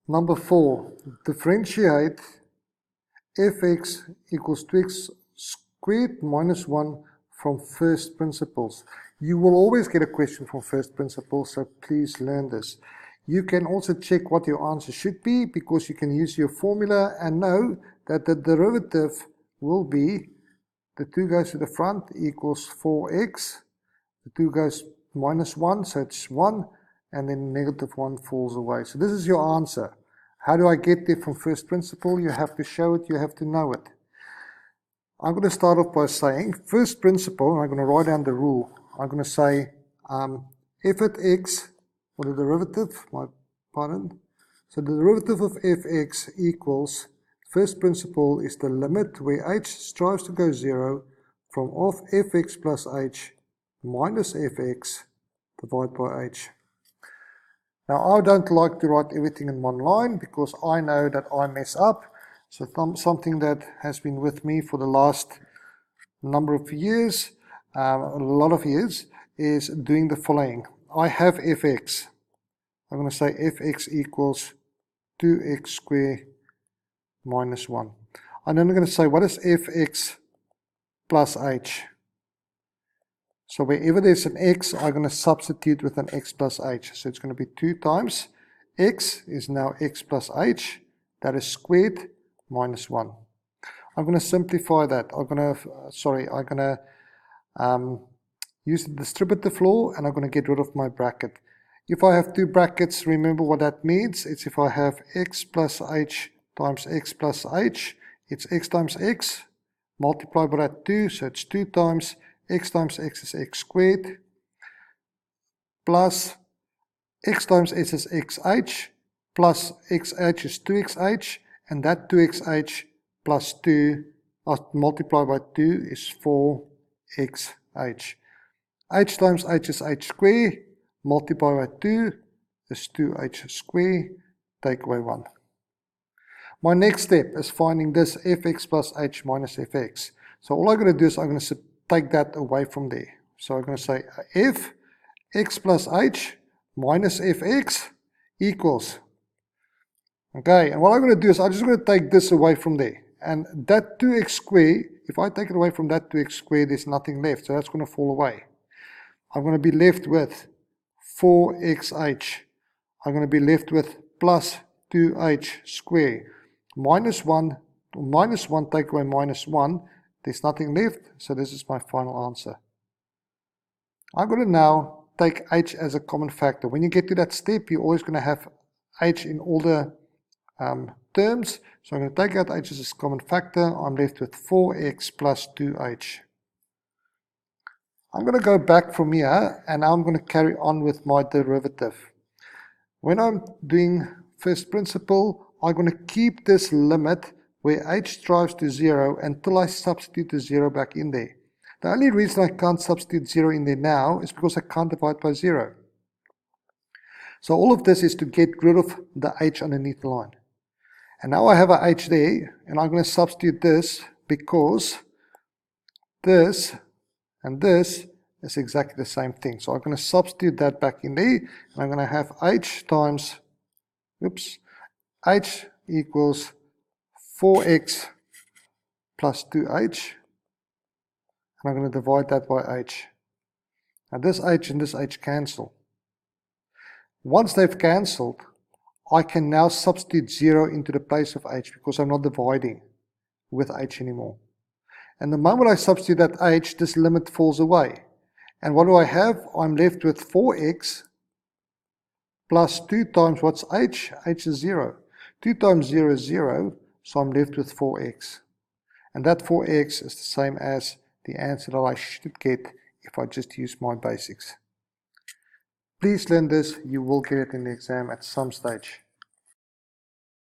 Number 4, differentiate fx equals 2x squared minus 1 from first principles. You will always get a question from first principles, so please learn this. You can also check what your answer should be because you can use your formula and know that the derivative will be the 2 goes to the front equals 4x, the 2 goes minus 1, so it's 1, and then negative 1 falls away. So this is your answer. How do I get there from first principle? You have to show it, you have to know it. I'm going to start off by saying first principle, and I'm going to write down the rule. I'm going to say f at x, or the derivative, so the derivative of fx equals, first principle is the limit where h strives to go 0 from of fx plus h minus fx divided by h. Now I don't like to write everything in one line because I know that I mess up. So something that has been with me for the last number of years, a lot of years, is doing the following. I have fx. I'm going to say fx equals 2x squared minus 1. And then I'm going to say what is fx plus h. So wherever there's an x, I'm going to substitute with an x plus h. So it's going to be 2 times x is now x plus h. That is squared minus 1. I'm going to simplify that. I'm going to use the distributive law, and I'm going to get rid of my bracket. If I have 2 brackets, remember what that means. It's if I have x plus h times x plus h, it's x times x, multiply by that 2, so it's 2 times x is x squared, plus x times s is xh, plus xh is 2xh, and that 2xh plus 2 multiplied by 2 is 4xh. H times h is h squared, multiply by 2 is 2h squared, take away 1. My next step is finding this fx plus h minus fx. So all I'm going to do is I'm going to take that away from there. So I'm going to say f x plus h minus fx equals. Okay, and what I'm going to do is I'm just going to take this away from there. And that 2x squared, if I take it away from that 2x squared, there's nothing left. So that's going to fall away. I'm going to be left with 4xh. I'm going to be left with plus 2h squared. Minus 1 take away minus 1. There's nothing left, so this is my final answer. I'm going to now take h as a common factor. When you get to that step, you're always going to have h in all the terms. So I'm going to take out h as a common factor. I'm left with 4x plus 2h. I'm going to go back from here, and I'm going to carry on with my derivative. When I'm doing first principle, I'm going to keep this limit where h strives to 0 until I substitute the 0 back in there. The only reason I can't substitute 0 in there now is because I can't divide by 0. So all of this is to get rid of the h underneath the line. And now I have a h there, and I'm going to substitute this because this and this is exactly the same thing. So I'm going to substitute that back in there, and I'm going to have h times, h equals 4x plus 2h, and I'm going to divide that by h. Now this h and this h cancel. Once they've cancelled, I can now substitute 0 into the place of h because I'm not dividing with h anymore. And the moment I substitute that h, this limit falls away. And what do I have? I'm left with 4x plus 2 times what's h? H is 0. 2 times 0 is 0, so I'm left with 4x. And that 4x is the same as the answer that I should get if I just use my basics. Please learn this, you will get it in the exam at some stage.